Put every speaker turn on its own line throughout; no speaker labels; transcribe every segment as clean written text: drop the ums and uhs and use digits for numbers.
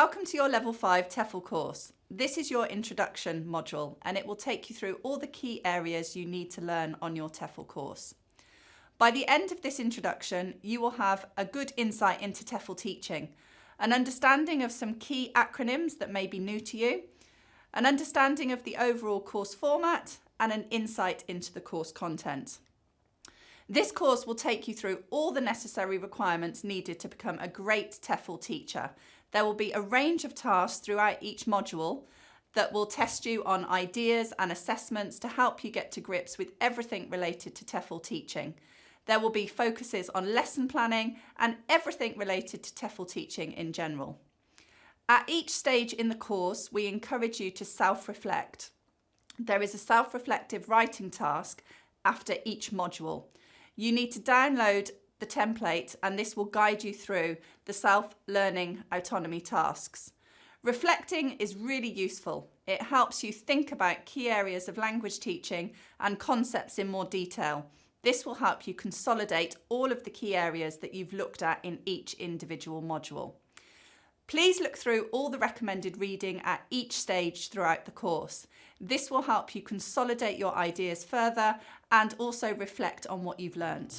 Welcome to your Level 5 TEFL course. This is your introduction module and it will take you through all the key areas you need to learn on your TEFL course. By the end of this introduction, you will have a good insight into TEFL teaching, an understanding of some key acronyms that may be new to you, an understanding of the overall course format, and an insight into the course content. This course will take you through all the necessary requirements needed to become a great TEFL teacher. There will be a range of tasks throughout each module that will test you on ideas and assessments to help you get to grips with everything related to TEFL teaching. There will be focuses on lesson planning and everything related to TEFL teaching in general. At each stage in the course, we encourage you to self-reflect. There is a self-reflective writing task after each module. You need to download the template and this will guide you through the self-learning autonomy tasks. Reflecting is really useful. It helps you think about key areas of language teaching and concepts in more detail. This will help you consolidate all of the key areas that you've looked at in each individual module. Please look through all the recommended reading at each stage throughout the course. This will help you consolidate your ideas further and also reflect on what you've learned.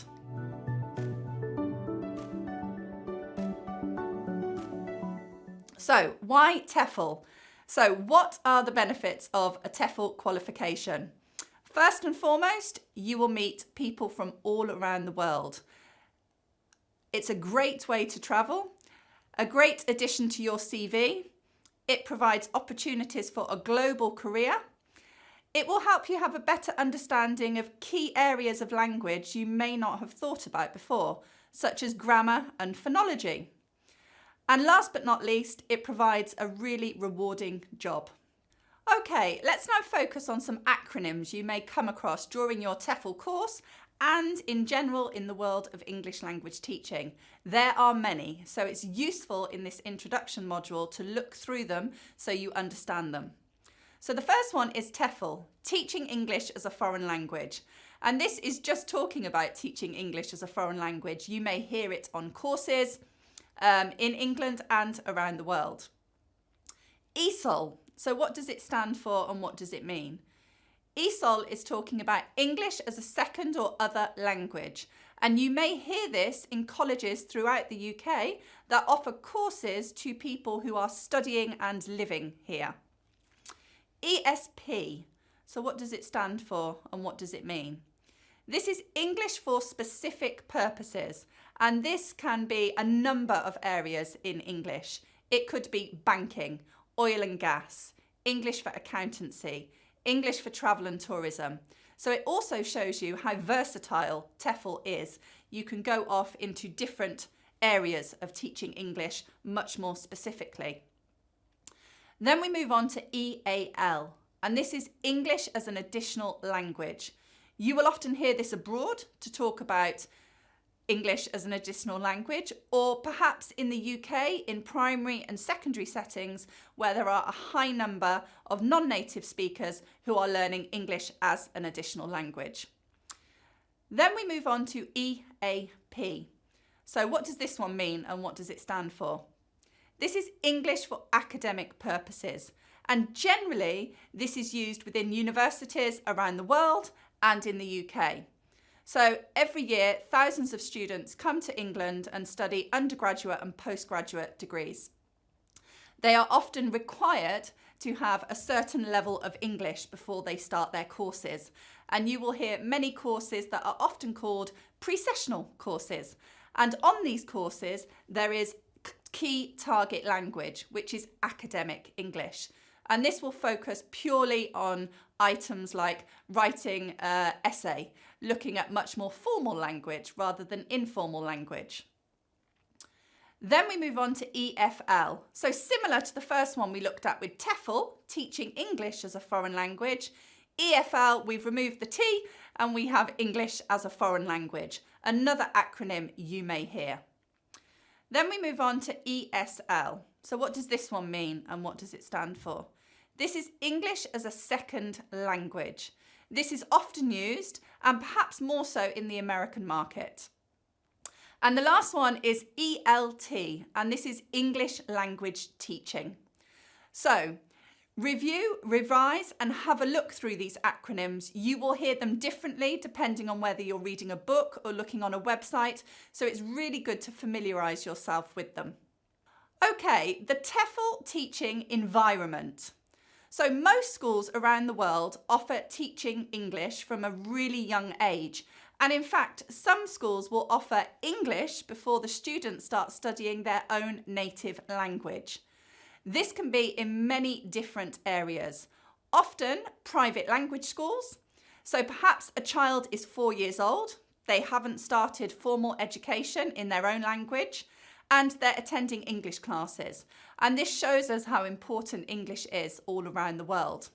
So, why TEFL? So, what are the benefits of a TEFL qualification? First and foremost, you will meet people from all around the world. It's a great way to travel, a great addition to your CV. It provides opportunities for a global career. It will help you have a better understanding of key areas of language you may not have thought about before, such as grammar and phonology. And last but not least, it provides a really rewarding job. Okay, let's now focus on some acronyms you may come across during your TEFL course and in general in the world of English language teaching. There are many, so it's useful in this introduction module to look through them so you understand them. So the first one is TEFL, Teaching English as a Foreign Language. And this is just talking about teaching English as a foreign language. You may hear it on courses in England and around the world. ESOL. So what does it stand for and what does it mean? ESOL is talking about English as a second or other language. And you may hear this in colleges throughout the UK that offer courses to people who are studying and living here. ESP. So what does it stand for and what does it mean? This is English for specific purposes. And this can be a number of areas in English. It could be banking, oil and gas, English for accountancy, English for travel and tourism. So it also shows you how versatile TEFL is. You can go off into different areas of teaching English much more specifically. Then we move on to EAL, and this is English as an additional language. You will often hear this abroad to talk about English as an additional language, or perhaps in the UK in primary and secondary settings where there are a high number of non-native speakers who are learning English as an additional language. Then we move on to EAP. So what does this one mean and what does it stand for? This is English for academic purposes, and generally this is used within universities around the world and in the UK. So every year, thousands of students come to England and study undergraduate and postgraduate degrees. They are often required to have a certain level of English before they start their courses. And you will hear many courses that are often called pre-sessional courses. And on these courses, there is key target language, which is academic English. And this will focus purely on items like writing an essay, looking at much more formal language rather than informal language. Then we move on to EFL. So similar to the first one we looked at with TEFL, teaching English as a foreign language, EFL, we've removed the T and we have English as a foreign language, another acronym you may hear. Then we move on to ESL. So what does this one mean and what does it stand for? This is English as a second language. This is often used and perhaps more so in the American market. And the last one is ELT, and this is English Language Teaching. So, review, revise, and have a look through these acronyms. You will hear them differently depending on whether you're reading a book or looking on a website, so it's really good to familiarise yourself with them. Okay, the TEFL teaching environment. So most schools around the world offer teaching English from a really young age. And in fact, some schools will offer English before the students start studying their own native language. This can be in many different areas, often private language schools. So perhaps a child is 4 years old, they haven't started formal education in their own language, and they're attending English classes. And this shows us how important English is all around the world.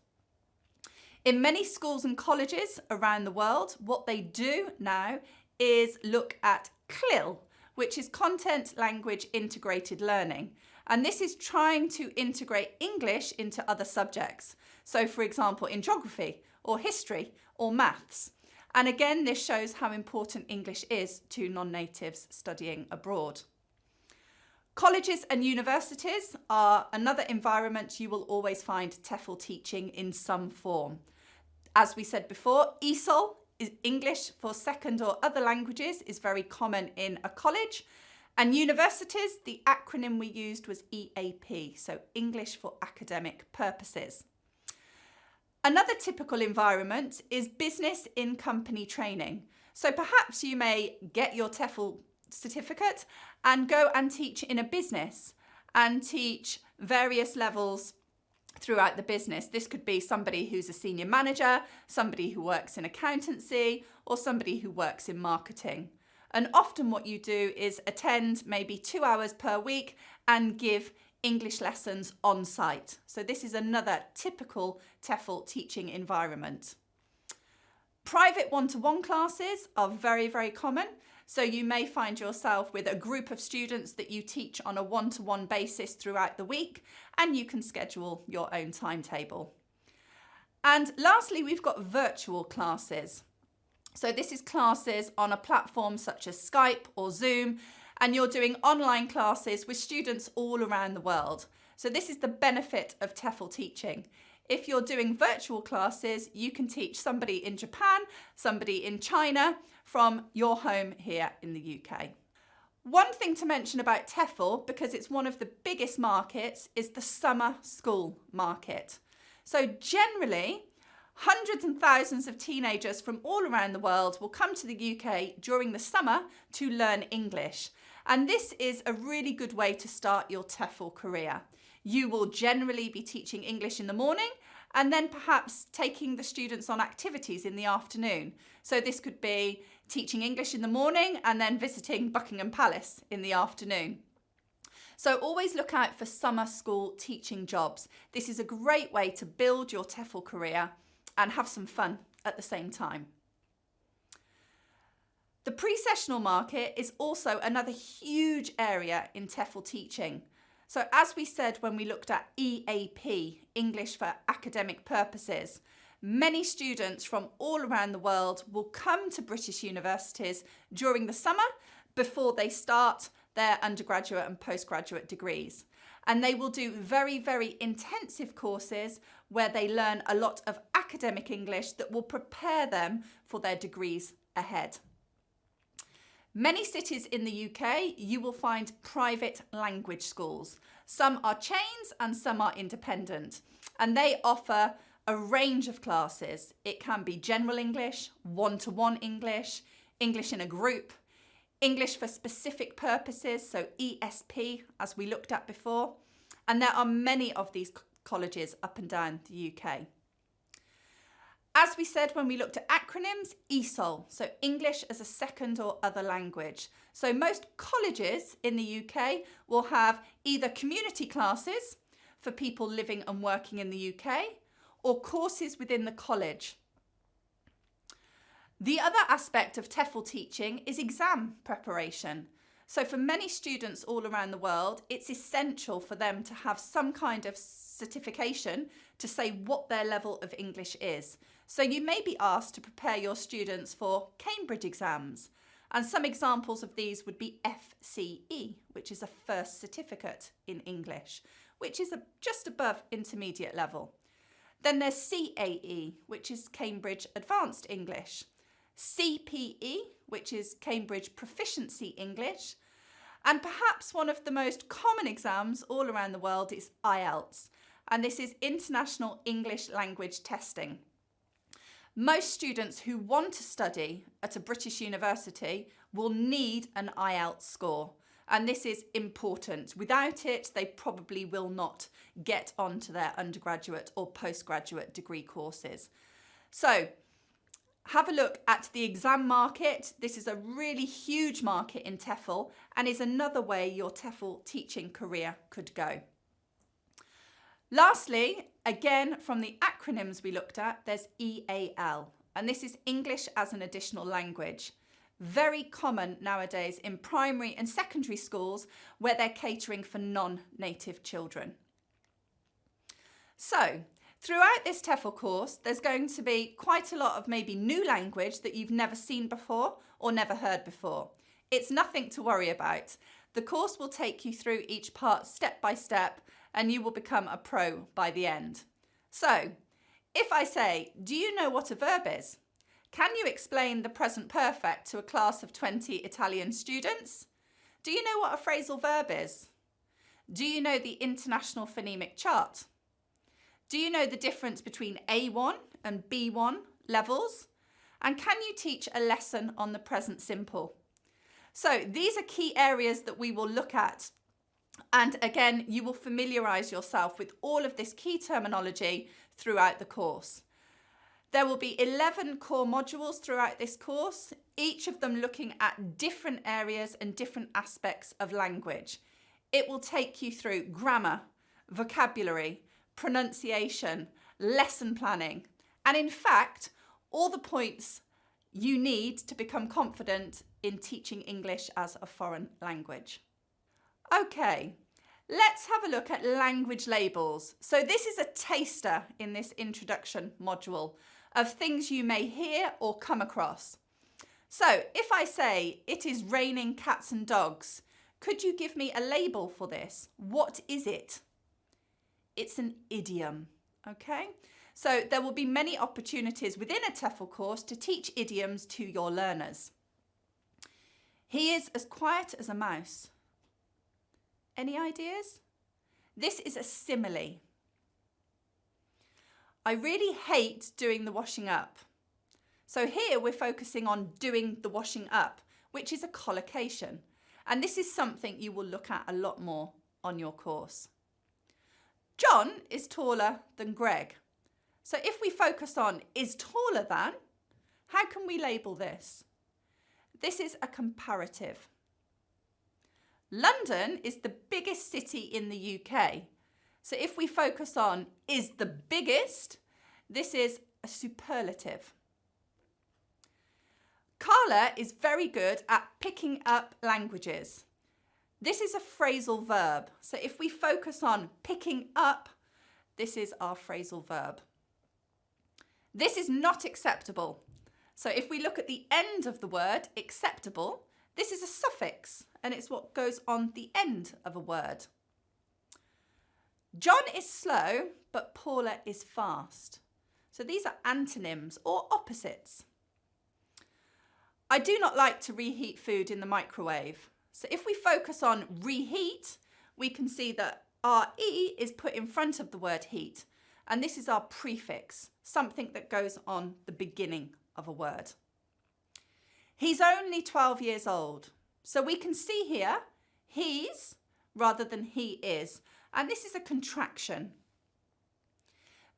In many schools and colleges around the world, what they do now is look at CLIL, which is Content Language Integrated Learning. And this is trying to integrate English into other subjects. So for example, in geography or history or maths. And again, this shows how important English is to non-natives studying abroad. Colleges and universities are another environment you will always find TEFL teaching in some form. As we said before, ESOL, is English for second or other languages, is very common in a college. And universities, the acronym we used was EAP, so English for Academic Purposes. Another typical environment is business in company training. So perhaps you may get your TEFL certificate and go and teach in a business and teach various levels throughout the business. This could be somebody who's a senior manager, somebody who works in accountancy, or somebody who works in marketing. And often what you do is attend maybe 2 hours per week and give English lessons on site. So this is another typical TEFL teaching environment. Private one-to-one classes are very, very common. So you may find yourself with a group of students that you teach on a one-to-one basis throughout the week, and you can schedule your own timetable. And lastly, we've got virtual classes. So this is classes on a platform such as Skype or Zoom, and you're doing online classes with students all around the world. So this is the benefit of TEFL teaching. If you're doing virtual classes, you can teach somebody in Japan, somebody in China, from your home here in the UK. One thing to mention about TEFL, because it's one of the biggest markets, is the summer school market. So generally, hundreds and thousands of teenagers from all around the world will come to the UK during the summer to learn English. And this is a really good way to start your TEFL career. You will generally be teaching English in the morning and then perhaps taking the students on activities in the afternoon. So this could be teaching English in the morning and then visiting Buckingham Palace in the afternoon. So always look out for summer school teaching jobs. This is a great way to build your TEFL career and have some fun at the same time. The pre-sessional market is also another huge area in TEFL teaching. So as we said when we looked at EAP, English for Academic Purposes, many students from all around the world will come to British universities during the summer before they start their undergraduate and postgraduate degrees. And they will do very, very intensive courses where they learn a lot of academic English that will prepare them for their degrees ahead. Many cities in the UK, you will find private language schools. Some are chains and some are independent, and they offer a range of classes. It can be general English, one-to-one English, English in a group, English for specific purposes, so ESP, as we looked at before. And there are many of these colleges up and down the UK. As we said when we looked at acronyms, ESOL, so English as a second or other language. So most colleges in the UK will have either community classes for people living and working in the UK or courses within the college. The other aspect of TEFL teaching is exam preparation. So for many students all around the world, it's essential for them to have some kind of certification to say what their level of English is. So you may be asked to prepare your students for Cambridge exams, And some examples of these would be FCE, which is a first certificate in English, which is just above intermediate level. Then there's CAE, which is Cambridge Advanced English. CPE, which is Cambridge Proficiency English. And perhaps one of the most common exams all around the world is IELTS, and this is International English Language Testing. Most students who want to study at a British university will need an IELTS score, and this is important. Without it, they probably will not get onto their undergraduate or postgraduate degree courses. So, have a look at the exam market. This is a really huge market in TEFL and is another way your TEFL teaching career could go. Lastly, again from the acronyms we looked at, there's EAL, and this is English as an Additional Language. Very common nowadays in primary and secondary schools where they're catering for non-native children. So, throughout this TEFL course, there's going to be quite a lot of maybe new language that you've never seen before or never heard before. It's nothing to worry about. The course will take you through each part step by step and you will become a pro by the end. So, if I say, do you know what a verb is? Can you explain the present perfect to a class of 20 Italian students? Do you know what a phrasal verb is? Do you know the International Phonemic Chart? Do you know the difference between A1 and B1 levels? And can you teach a lesson on the present simple? So these are key areas that we will look at. And again, you will familiarise yourself with all of this key terminology throughout the course. There will be 11 core modules throughout this course, each of them looking at different areas and different aspects of language. It will take you through grammar, vocabulary, pronunciation, lesson planning, and in fact, all the points you need to become confident in teaching English as a foreign language. Okay, let's have a look at language labels. So this is a taster in this introduction module of things you may hear or come across. So if I say, it is raining cats and dogs, could you give me a label for this? What is it? It's an idiom, okay? So there will be many opportunities within a TEFL course to teach idioms to your learners. He is as quiet as a mouse. Any ideas? This is a simile. I really hate doing the washing up. So here we're focusing on doing the washing up, which is a collocation. And this is something you will look at a lot more on your course. John is taller than Greg. So if we focus on is taller than, how can we label this? This is a comparative. London is the biggest city in the UK. So if we focus on is the biggest, this is a superlative. Carla is very good at picking up languages. This is a phrasal verb. So if we focus on picking up, this is our phrasal verb. This is not acceptable. So if we look at the end of the word acceptable, this is a suffix and it's what goes on the end of a word. John is slow, but Paula is fast. So these are antonyms or opposites. I do not like to reheat food in the microwave. So if we focus on reheat, we can see that our E is put in front of the word heat. And this is our prefix, something that goes on the beginning of a word. He's only 12 years old. So we can see here, he's rather than he is. And this is a contraction.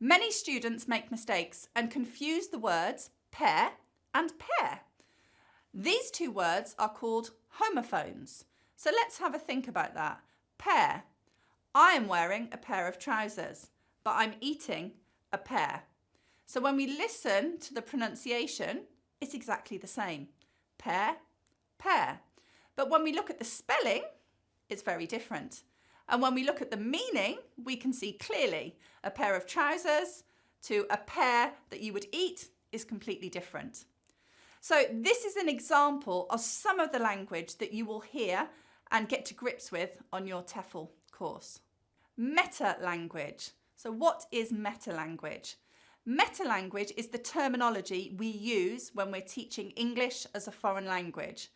Many students make mistakes and confuse the words pair and pair. These two words are called homophones. So let's have a think about that. Pair. I am wearing a pair of trousers, but I'm eating a pear. So when we listen to the pronunciation, it's exactly the same. Pair, pair. But when we look at the spelling, it's very different. And when we look at the meaning, we can see clearly a pair of trousers to a pear that you would eat is completely different. So this is an example of some of the language that you will hear and get to grips with on your TEFL course. Meta-language. So what is meta-language? Meta-language is the terminology we use when we're teaching English as a foreign language.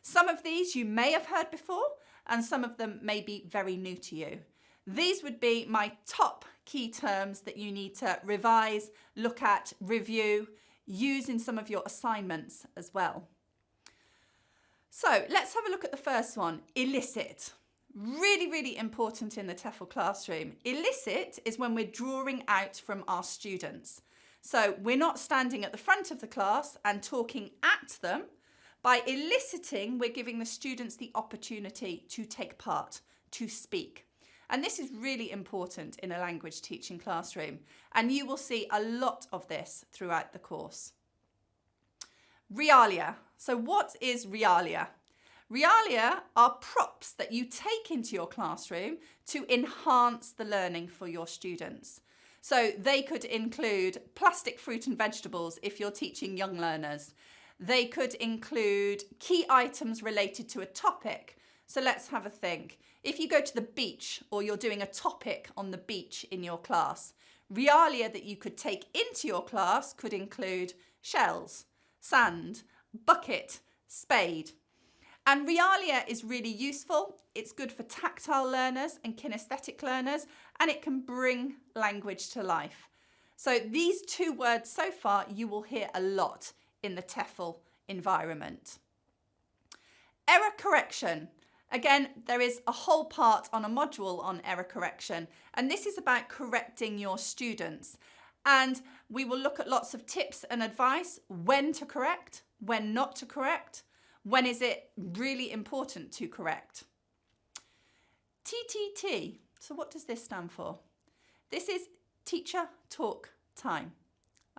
Some of these you may have heard before, and some of them may be very new to you. These would be my top key terms that you need to revise, look at, review, use in some of your assignments as well. So let's have a look at the first one, elicit. Really, really important in the TEFL classroom. Elicit is when we're drawing out from our students. So we're not standing at the front of the class and talking at them. By eliciting, we're giving the students the opportunity to take part, to speak. And this is really important in a language teaching classroom. And you will see a lot of this throughout the course. Realia. So what is realia? Realia are props that you take into your classroom to enhance the learning for your students. So they could include plastic fruit and vegetables if you're teaching young learners. They could include key items related to a topic. So let's have a think. If you go to the beach or you're doing a topic on the beach in your class, realia that you could take into your class could include shells, sand, bucket, spade. And realia is really useful. It's good for tactile learners and kinesthetic learners, and it can bring language to life. So these two words so far you will hear a lot in the TEFL environment. Error correction. Again, there is a whole part on a module on error correction, and this is about correcting your students. And we will look at lots of tips and advice, when to correct, when not to correct, when is it really important to correct. TTT. So what does this stand for? This is teacher talk time.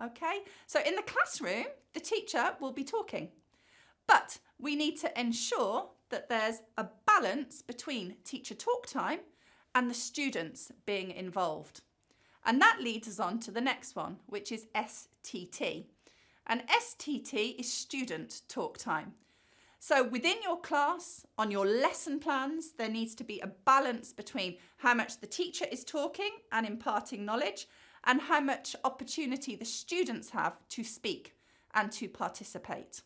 Okay, so in the classroom, the teacher will be talking, but we need to ensure that there's a balance between teacher talk time and the students being involved. And that leads us on to the next one, which is STT. And STT is student talk time. So within your class, on your lesson plans, there needs to be a balance between how much the teacher is talking and imparting knowledge, and how much opportunity the students have to speak and to participate.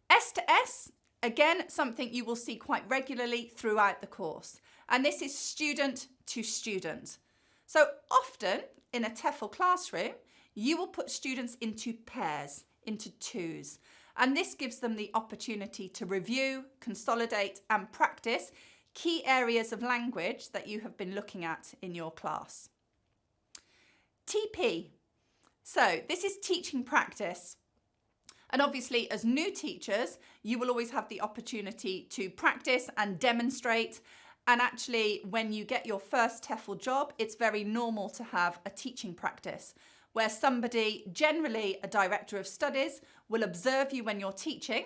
S to S, again, something you will see quite regularly throughout the course. And this is student to student. So often in a TEFL classroom, you will put students into pairs, into twos. And this gives them the opportunity to review, consolidate and practice key areas of language that you have been looking at in your class. TP. So this is teaching practice. And obviously as new teachers, you will always have the opportunity to practice and demonstrate. And actually when you get your first TEFL job, it's very normal to have a teaching practice where somebody, generally a director of studies, will observe you when you're teaching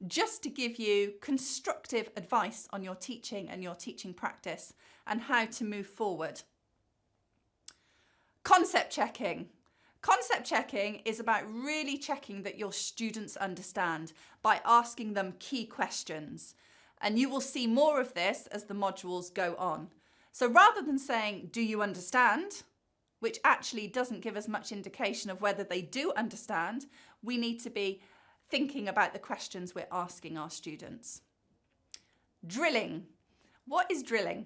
just to give you constructive advice on your teaching and your teaching practice and how to move forward. Concept checking. Concept checking is about really checking that your students understand by asking them key questions. And you will see more of this as the modules go on. So rather than saying, do you understand? Which actually doesn't give us much indication of whether they do understand, we need to be thinking about the questions we're asking our students. Drilling. What is drilling?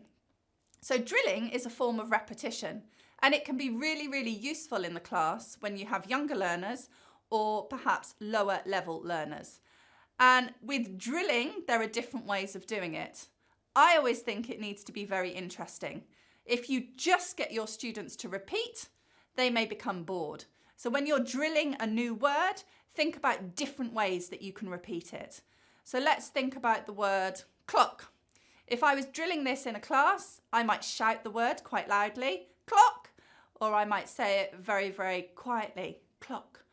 So drilling is a form of repetition. And it can be really, really useful in the class when you have younger learners or perhaps lower level learners. And with drilling, there are different ways of doing it. I always think it needs to be very interesting. If you just get your students to repeat, they may become bored. So when you're drilling a new word, think about different ways that you can repeat it. So let's think about the word clock. If I was drilling this in a class, I might shout the word quite loudly, clock. Or I might say it very, very quietly, clock.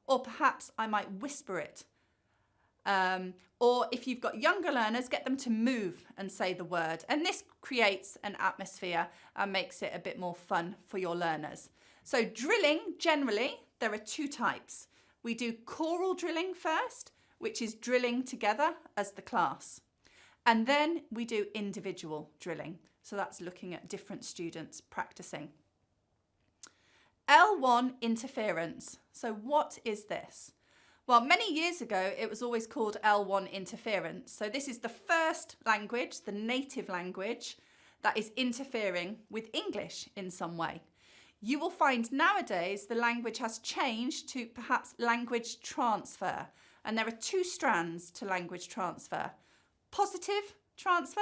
Or perhaps I might whisper it. Or if you've got younger learners, get them to move and say the word. And this creates an atmosphere and makes it a bit more fun for your learners. So drilling, generally, there are two types. we do choral drilling first, which is drilling together as the class. And then we do individual drilling. So that's looking at different students practicing. L1 interference. So what is this? Well, many years ago, it was always called L1 interference. So this is the first language, the native language, that is interfering with English in some way. You will find nowadays the language has changed to perhaps language transfer. And there are two strands to language transfer: positive transfer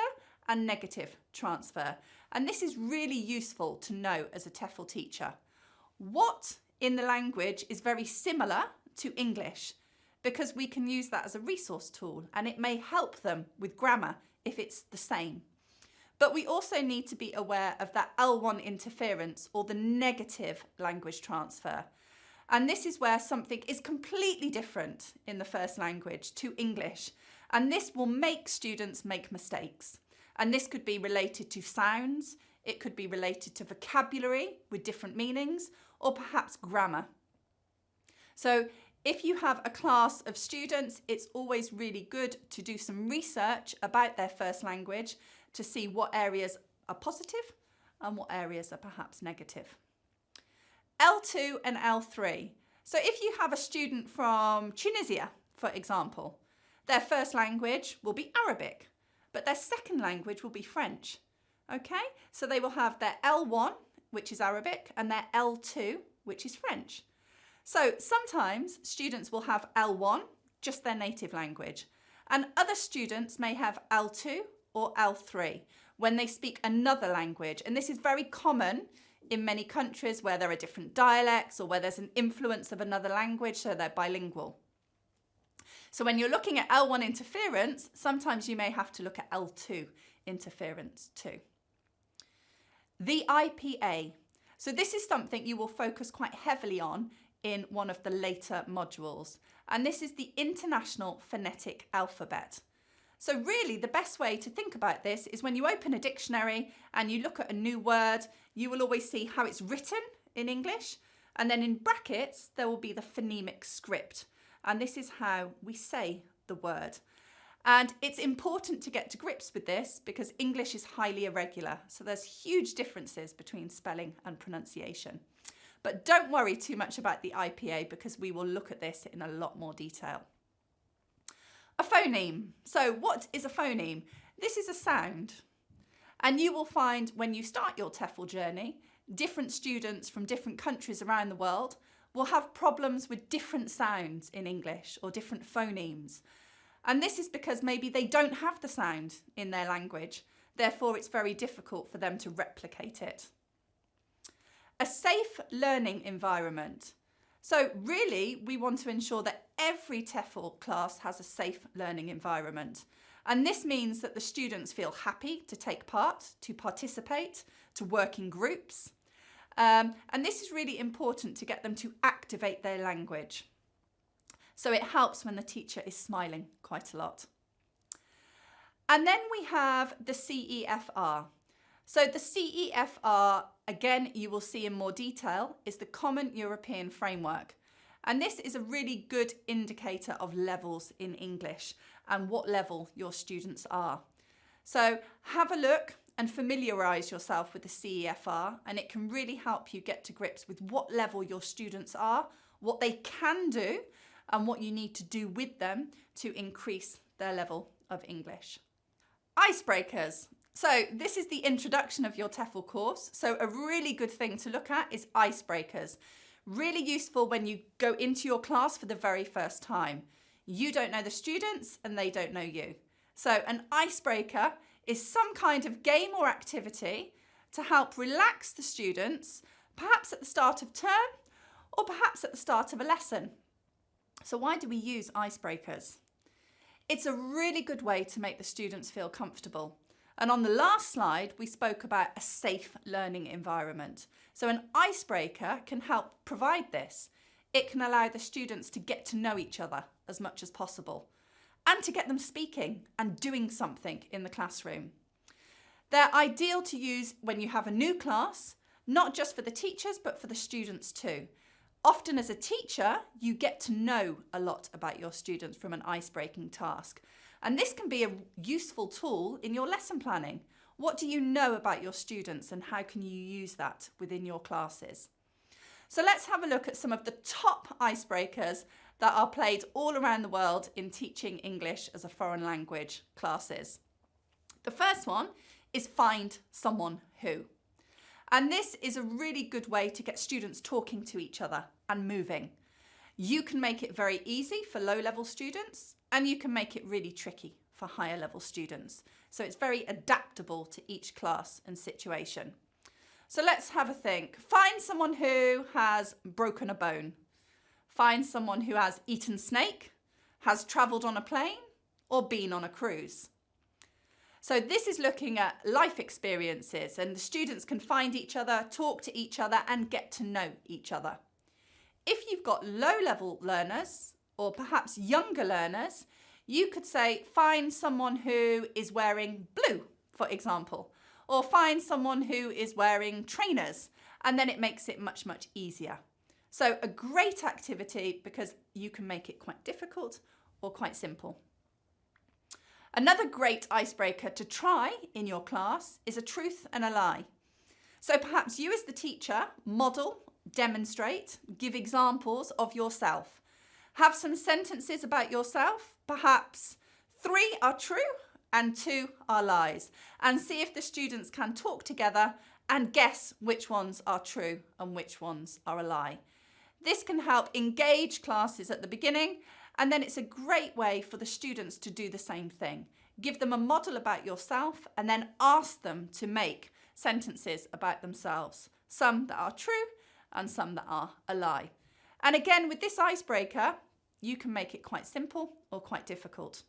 and negative transfer. And this is really useful to know as a TEFL teacher. What in the language is very similar to English, because we can use that as a resource tool and it may help them with grammar if it's the same. But we also need to be aware of that L1 interference, or the negative language transfer. And this is where something is completely different in the first language to English. And this will make students make mistakes. And this could be related to sounds, it could be related to vocabulary with different meanings, or perhaps grammar. So if you have a class of students, it's always really good to do some research about their first language to see what areas are positive and what areas are perhaps negative. L2 and L3. So if you have a student from Tunisia, for example, their first language will be Arabic, but their second language will be French. Okay, so they will have their L1, which is Arabic, and their L2, which is French. So sometimes students will have L1, just their native language, and other students may have L2 or L3 when they speak another language. And this is very common in many countries where there are different dialects or where there's an influence of another language, so they're bilingual. So when you're looking at L1 interference, sometimes you may have to look at L2 interference too. The IPA. So this is something you will focus quite heavily on in one of the later modules. And this is the International Phonetic Alphabet. So really the best way to think about this is when you open a dictionary and you look at a new word, you will always see how it's written in English. And then in brackets, there will be the phonemic script. And this is how we say the word. And it's important to get to grips with this because English is highly irregular. So there's huge differences between spelling and pronunciation. But don't worry too much about the IPA because we will look at this in a lot more detail. A phoneme. So what is a phoneme? This is a sound. And you will find when you start your TEFL journey, different students from different countries around the world will have problems with different sounds in English or different phonemes. And this is because maybe they don't have the sound in their language. Therefore, it's very difficult for them to replicate it. A safe learning environment. So really, we want to ensure that every TEFL class has a safe learning environment. And this means that the students feel happy to take part, to participate, to work in groups. And this is really important to get them to activate their language. So it helps when the teacher is smiling quite a lot. And then we have the CEFR. So the CEFR, again, you will see in more detail, is the Common European Framework. And this is a really good indicator of levels in English and what level your students are. So have a look and familiarise yourself with the CEFR, and it can really help you get to grips with what level your students are, what they can do, and what you need to do with them to increase their level of English. Icebreakers. So this is the introduction of your TEFL course. So a really good thing to look at is icebreakers. Really useful when you go into your class for the very first time. You don't know the students and they don't know you. So an icebreaker is some kind of game or activity to help relax the students, perhaps at the start of term or perhaps at the start of a lesson. So why do we use icebreakers? It's a really good way to make the students feel comfortable. And on the last slide, we spoke about a safe learning environment. So an icebreaker can help provide this. It can allow the students to get to know each other as much as possible and to get them speaking and doing something in the classroom. They're ideal to use when you have a new class, not just for the teachers, but for the students too. Often as a teacher, you get to know a lot about your students from an ice-breaking task. And this can be a useful tool in your lesson planning. What do you know about your students and how can you use that within your classes? So let's have a look at some of the top icebreakers that are played all around the world in teaching English as a foreign language classes. The first one is find someone who. And this is a really good way to get students talking to each other and moving. You can make it very easy for low-level students and you can make it really tricky for higher-level students. So it's very adaptable to each class and situation. So let's have a think. Find someone who has broken a bone. Find someone who has eaten snake, has travelled on a plane, or been on a cruise. So this is looking at life experiences and the students can find each other, talk to each other and get to know each other. If you've got low-level learners or perhaps younger learners, you could say find someone who is wearing blue, for example, or find someone who is wearing trainers, and then it makes it much, much easier. So a great activity because you can make it quite difficult or quite simple. Another great icebreaker to try in your class is a truth and a lie. So perhaps you as the teacher model, demonstrate, give examples of yourself. Have some sentences about yourself, perhaps 3 are true and 2 are lies, and see if the students can talk together and guess which ones are true and which ones are a lie. This can help engage classes at the beginning, and then it's a great way for the students to do the same thing. Give them a model about yourself and then ask them to make sentences about themselves, some that are true and some that are a lie. And again, with this icebreaker, you can make it quite simple or quite difficult.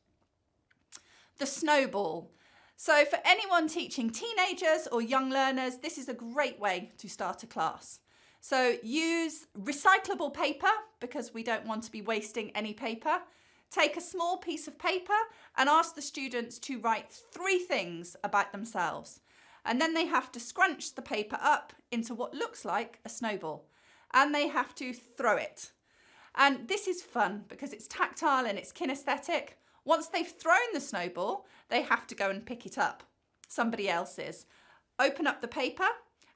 The snowball. So for anyone teaching teenagers or young learners, this is a great way to start a class. So use recyclable paper because we don't want to be wasting any paper. Take a small piece of paper and ask the students to write 3 things about themselves. And then they have to scrunch the paper up into what looks like a snowball. And they have to throw it. And this is fun because it's tactile and it's kinesthetic. Once they've thrown the snowball, they have to go and pick it up, somebody else's. Open up the paper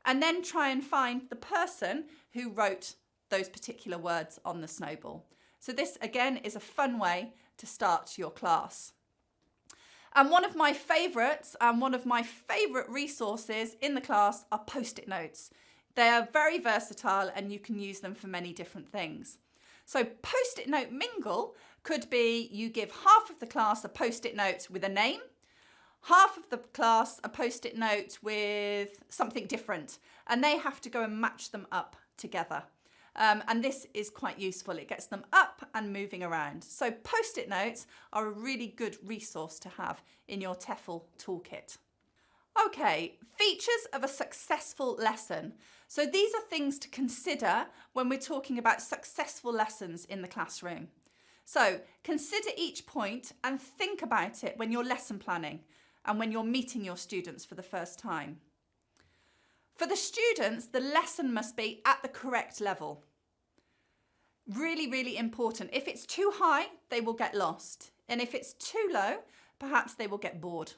and then try and find the person who wrote those particular words on the snowball. So this again is a fun way to start your class. And one of my favourites and one of my favourite resources in the class are Post-it notes. They are very versatile and you can use them for many different things. So Post-it note mingle could be you give half of the class a Post-it note with a name, half of the class a Post-it note with something different, and they have to go and match them up together. And this is quite useful. It gets them up and moving around. So Post-it notes are a really good resource to have in your TEFL toolkit. Okay, features of a successful lesson. So these are things to consider when we're talking about successful lessons in the classroom. So consider each point and think about it when you're lesson planning and when you're meeting your students for the first time. For the students, the lesson must be at the correct level. Really, really important. If it's too high, they will get lost. And if it's too low, perhaps they will get bored.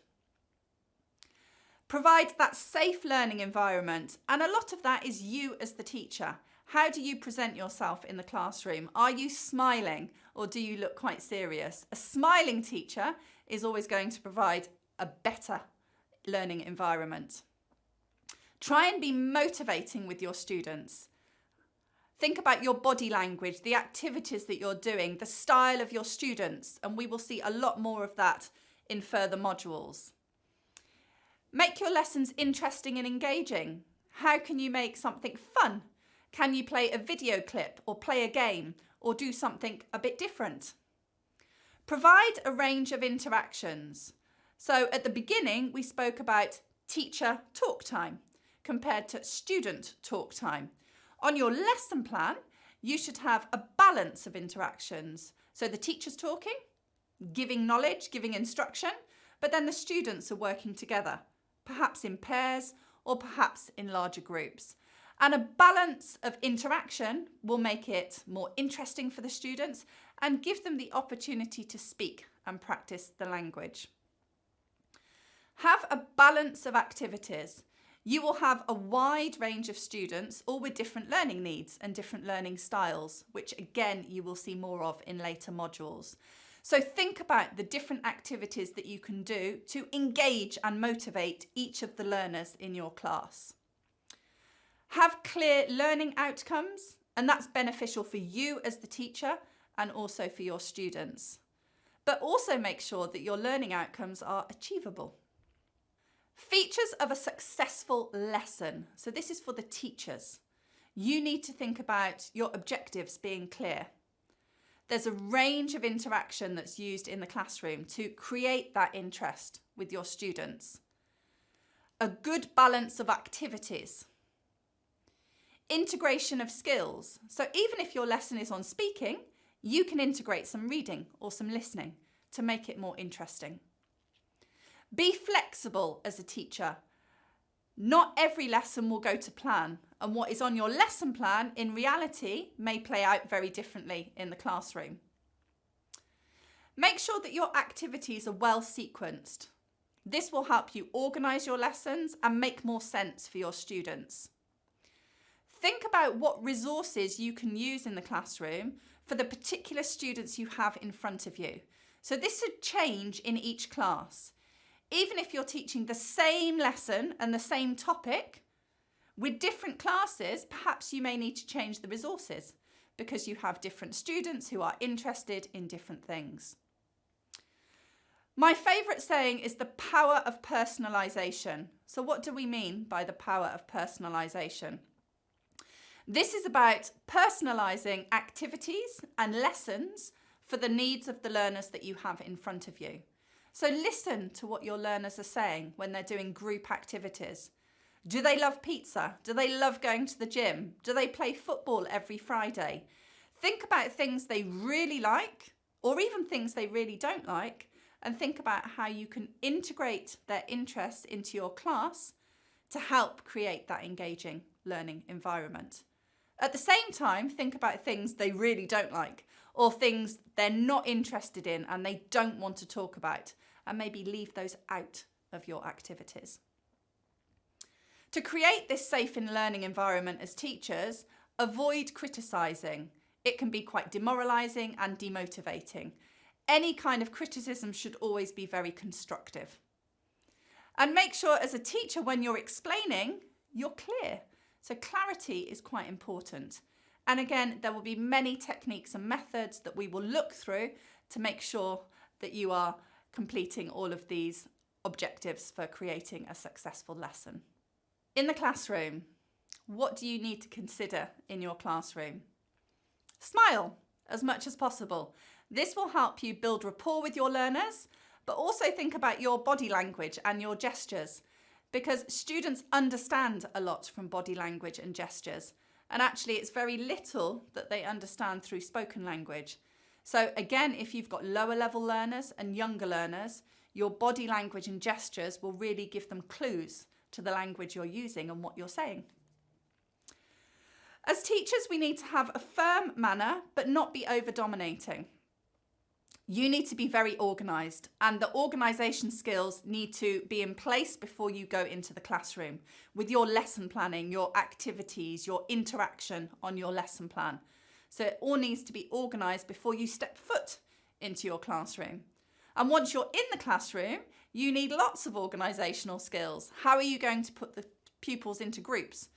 Provide that safe learning environment. And a lot of that is you as the teacher. How do you present yourself in the classroom? Are you smiling or do you look quite serious? A smiling teacher is always going to provide a better learning environment. Try and be motivating with your students. Think about your body language, the activities that you're doing, the style of your students, and we will see a lot more of that in further modules. Make your lessons interesting and engaging. How can you make something fun? Can you play a video clip or play a game or do something a bit different? Provide a range of interactions. So at the beginning, we spoke about teacher talk time compared to student talk time. On your lesson plan, you should have a balance of interactions. So the teacher's talking, giving knowledge, giving instruction, but then the students are working together, perhaps in pairs or perhaps in larger groups. And a balance of interaction will make it more interesting for the students and give them the opportunity to speak and practice the language. Have a balance of activities. You will have a wide range of students, all with different learning needs and different learning styles, which again, you will see more of in later modules. So think about the different activities that you can do to engage and motivate each of the learners in your class. Have clear learning outcomes, and that's beneficial for you as the teacher and also for your students. But also make sure that your learning outcomes are achievable. Features of a successful lesson. So this is for the teachers. You need to think about your objectives being clear. There's a range of interaction that's used in the classroom to create that interest with your students. A good balance of activities. Integration of skills. So even if your lesson is on speaking, you can integrate some reading or some listening to make it more interesting. Be flexible as a teacher. Not every lesson will go to plan, and what is on your lesson plan in reality may play out very differently in the classroom. Make sure that your activities are well sequenced. This will help you organise your lessons and make more sense for your students. Think about what resources you can use in the classroom for the particular students you have in front of you. So this should change in each class. Even if you're teaching the same lesson and the same topic, with different classes, perhaps you may need to change the resources because you have different students who are interested in different things. My favourite saying is the power of personalisation. So what do we mean by the power of personalisation? This is about personalising activities and lessons for the needs of the learners that you have in front of you. So listen to what your learners are saying when they're doing group activities. Do they love pizza? Do they love going to the gym? Do they play football every Friday? Think about things they really like, or even things they really don't like, and think about how you can integrate their interests into your class to help create that engaging learning environment. At the same time, think about things they really don't like, or things they're not interested in and they don't want to talk about, and maybe leave those out of your activities. To create this safe and learning environment as teachers, avoid criticising. It can be quite demoralising and demotivating. Any kind of criticism should always be very constructive. And make sure as a teacher when you're explaining, you're clear. So clarity is quite important. And again, there will be many techniques and methods that we will look through to make sure that you are completing all of these objectives for creating a successful lesson. In the classroom, what do you need to consider in your classroom? Smile as much as possible. This will help you build rapport with your learners, but also think about your body language and your gestures, because students understand a lot from body language and gestures. And actually, it's very little that they understand through spoken language. So again, if you've got lower level learners and younger learners, your body language and gestures will really give them clues to the language you're using and what you're saying. As teachers, we need to have a firm manner, but not be over-dominating. You need to be very organised, and the organisation skills need to be in place before you go into the classroom with your lesson planning, your activities, your interaction on your lesson plan. So it all needs to be organised before you step foot into your classroom. And once you're in the classroom, you need lots of organisational skills. How are you going to put the pupils into groups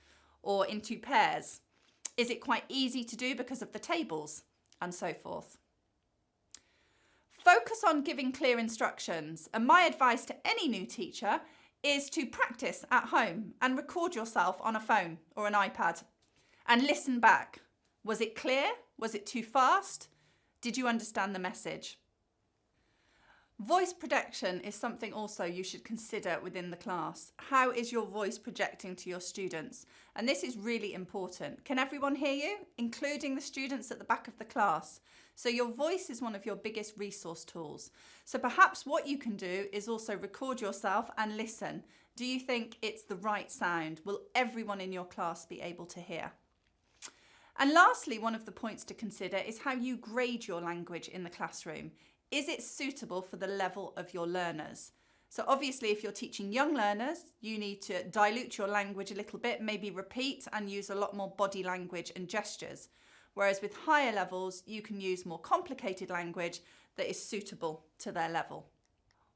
or into pairs? Is it quite easy to do because of the tables and so forth? Focus on giving clear instructions, and my advice to any new teacher is to practice at home and record yourself on a phone or an iPad and listen back. Was it clear? Was it too fast? Did you understand the message? Voice projection is something also you should consider within the class. How is your voice projecting to your students? And this is really important. Can everyone hear you, including the students at the back of the class? So your voice is one of your biggest resource tools. So perhaps what you can do is also record yourself and listen. Do you think it's the right sound? Will everyone in your class be able to hear? And lastly, one of the points to consider is how you grade your language in the classroom. Is it suitable for the level of your learners? So obviously, if you're teaching young learners, you need to dilute your language a little bit, maybe repeat and use a lot more body language and gestures. Whereas with higher levels, you can use more complicated language that is suitable to their level.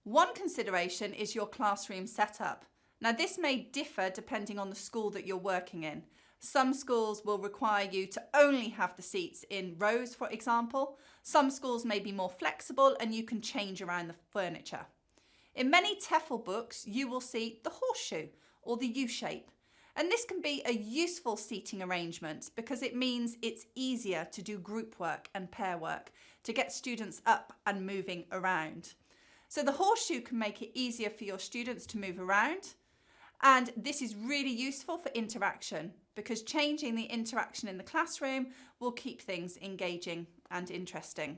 One consideration is your classroom setup. Now, this may differ depending on the school that you're working in. Some schools will require you to only have the seats in rows, for example. Some schools may be more flexible and you can change around the furniture. In many TEFL books, you will see the horseshoe or the U-shape. And this can be a useful seating arrangement because it means it's easier to do group work and pair work to get students up and moving around. So the horseshoe can make it easier for your students to move around. And this is really useful for interaction because changing the interaction in the classroom will keep things engaging and interesting.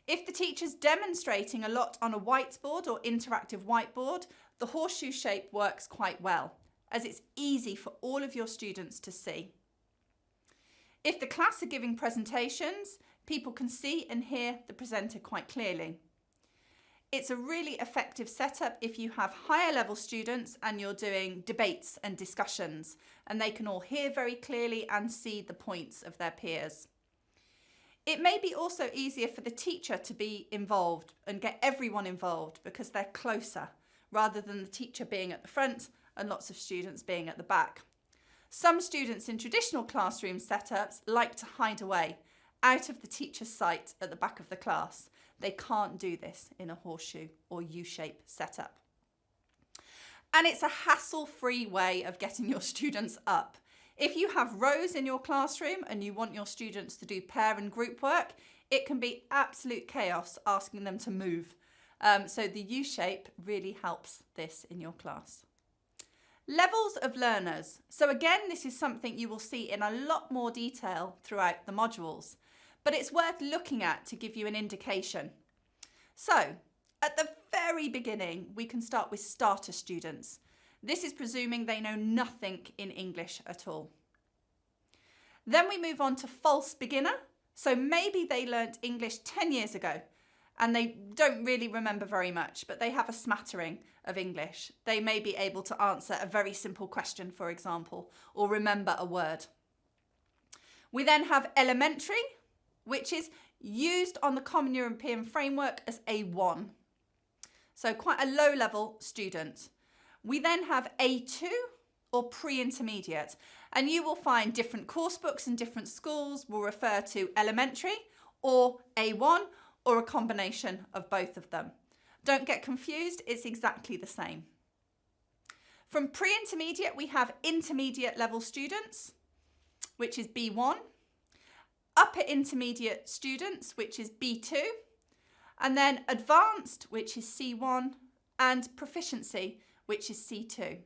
If the teacher's demonstrating a lot on a whiteboard or interactive whiteboard, the horseshoe shape works quite well as it's easy for all of your students to see. If the class are giving presentations, people can see and hear the presenter quite clearly. It's a really effective setup if you have higher level students and you're doing debates and discussions, and they can all hear very clearly and see the points of their peers. It may be also easier for the teacher to be involved and get everyone involved because they're closer, rather than the teacher being at the front and lots of students being at the back. Some students in traditional classroom setups like to hide away, out of the teacher's sight at the back of the class. They can't do this in a horseshoe or U-shape setup. And it's a hassle-free way of getting your students up. If you have rows in your classroom and you want your students to do pair and group work, it can be absolute chaos asking them to move. So the U-shape really helps this in your class. Levels of learners. So again, this is something you will see in a lot more detail throughout the modules, but it's worth looking at to give you an indication. So at the very beginning, we can start with starter students. This is presuming they know nothing in English at all. Then we move on to false beginner. So maybe they learnt English 10 years ago and they don't really remember very much, but they have a smattering of English. They may be able to answer a very simple question, for example, or remember a word. We then have elementary, which is used on the Common European Framework as A1. So quite a low level student. We then have A2 or pre-intermediate, and you will find different course books and different schools will refer to elementary or A1 or a combination of both of them. Don't get confused, it's exactly the same. From pre-intermediate, we have intermediate level students, which is B1, upper intermediate students, which is B2, and then advanced, which is C1, and proficiency, which is C2.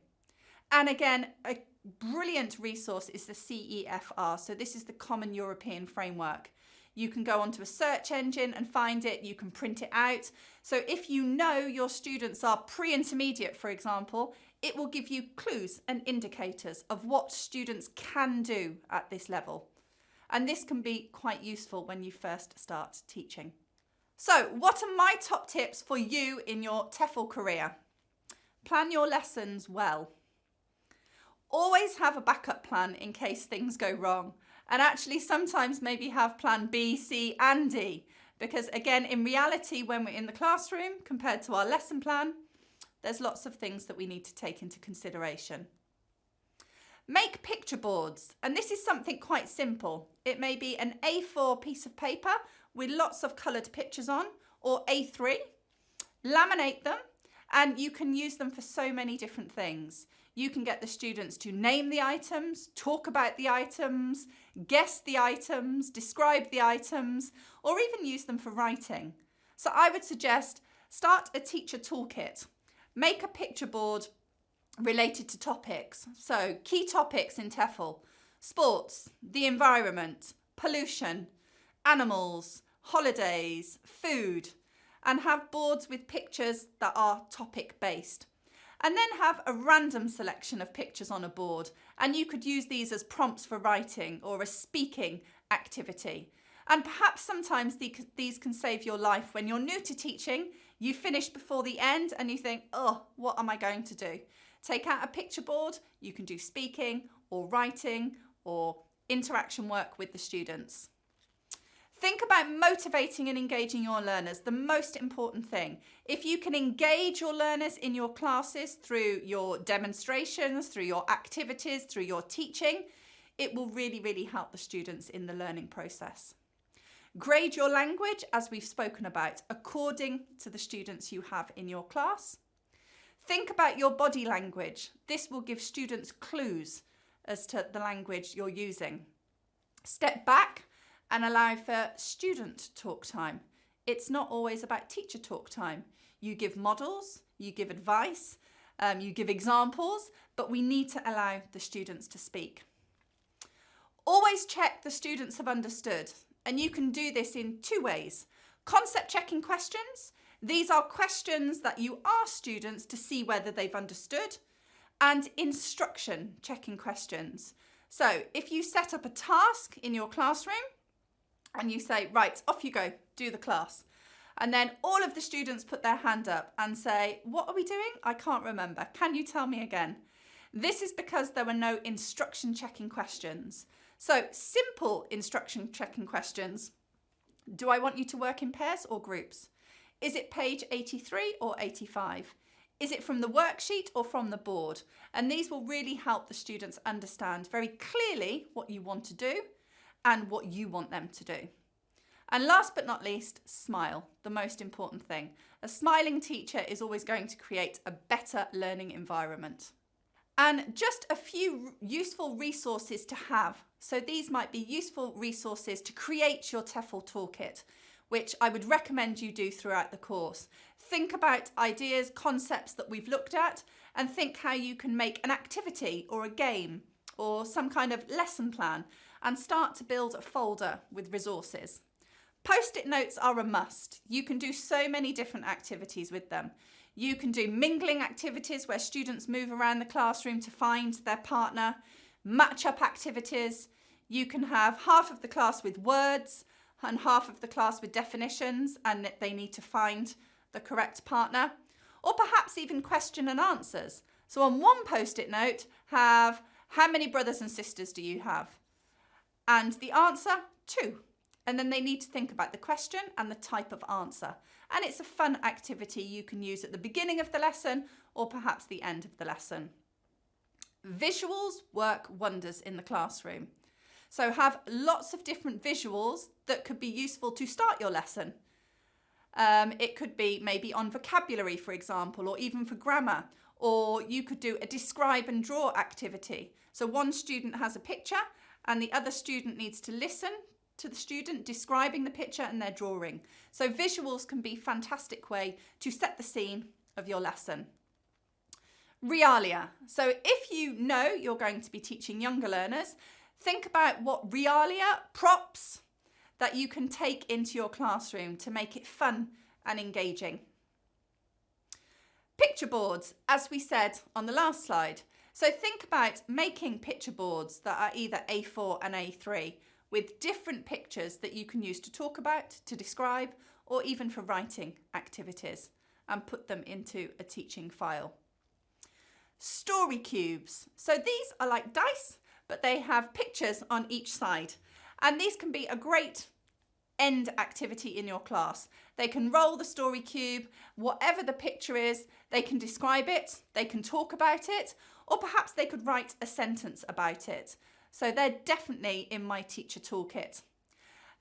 And again, a brilliant resource is the CEFR. So this is the Common European Framework. You can go onto a search engine and find it. You can print it out. So if you know your students are pre-intermediate, for example, it will give you clues and indicators of what students can do at this level. And this can be quite useful when you first start teaching. So what are my top tips for you in your TEFL career? Plan your lessons well. Always have a backup plan in case things go wrong. And actually sometimes maybe have plan B, C and D. Because again, in reality, when we're in the classroom compared to our lesson plan, there's lots of things that we need to take into consideration. Make picture boards. And this is something quite simple. It may be an A4 piece of paper with lots of coloured pictures on, or A3. Laminate them, and you can use them for so many different things. You can get the students to name the items, talk about the items, guess the items, describe the items, or even use them for writing. So I would suggest Start a teacher toolkit. Make a picture board related to topics. So key topics in TEFL: sports, the environment, pollution, animals, holidays, food, and have boards with pictures that are topic based. And then have a random selection of pictures on a board, and you could use these as prompts for writing or a speaking activity. And perhaps sometimes these can save your life when you're new to teaching, you finish before the end and you think, oh, what am I going to do? Take out a picture board, you can do speaking or writing or interaction work with the students. Think about motivating and engaging your learners, the most important thing. If you can engage your learners in your classes through your demonstrations, through your activities, through your teaching, it will really, really help the students in the learning process. Grade your language, as we've spoken about, according to the students you have in your class. Think about your body language. This will give students clues as to the language you're using. Step back and allow for student talk time. It's not always about teacher talk time. You give models, you give advice, you give examples, but we need to allow the students to speak. Always check the students have understood, and you can do this in two ways. Concept checking questions. These are questions that you ask students to see whether they've understood, and instruction checking questions. So if you set up a task in your classroom and you say, right, off you go, do the class. And then all of the students put their hand up and say, what are we doing? I can't remember. Can you tell me again? This is because there were no instruction checking questions. So simple instruction checking questions. Do I want you to work in pairs or groups? Is it page 83 or 85? Is it from the worksheet or from the board? And these will really help the students understand very clearly what you want to do and what you want them to do. And last but not least, smile, the most important thing. A smiling teacher is always going to create a better learning environment. And just a few useful resources to have. So these might be useful resources to create your TEFL toolkit, which I would recommend you do throughout the course. Think about ideas, concepts that we've looked at, and think how you can make an activity or a game or some kind of lesson plan and start to build a folder with resources. Post-it notes are a must. You can do so many different activities with them. You can do mingling activities where students move around the classroom to find their partner, match-up activities. You can have half of the class with words and half of the class with definitions, and they need to find the correct partner, or perhaps even question and answers. So on one post-it note, have how many brothers and sisters do you have? And the answer, 2. And then they need to think about the question and the type of answer. And it's a fun activity you can use at the beginning of the lesson or perhaps the end of the lesson. Visuals work wonders in the classroom. So have lots of different visuals that could be useful to start your lesson. It could be maybe on vocabulary, for example, or even for grammar. Or you could do a describe and draw activity. So one student has a picture and the other student needs to listen to the student describing the picture and their drawing. So visuals can be a fantastic way to set the scene of your lesson. Realia. So if you know you're going to be teaching younger learners, think about what realia, props, that you can take into your classroom to make it fun and engaging. Picture boards, as we said on the last slide. So think about making picture boards that are either A4 and A3 with different pictures that you can use to talk about, to describe, or even for writing activities, and put them into a teaching file. Story cubes. So these are like dice, but they have pictures on each side. And these can be a great end activity in your class. They can roll the story cube, whatever the picture is, they can describe it, they can talk about it, or perhaps they could write a sentence about it. So they're definitely in my teacher toolkit.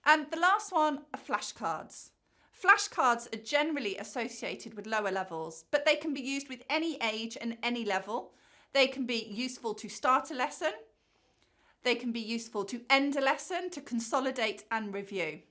And the last one are flashcards. Flashcards are generally associated with lower levels, but they can be used with any age and any level. They can be useful to start a lesson. They can be useful to end a lesson, to consolidate and review.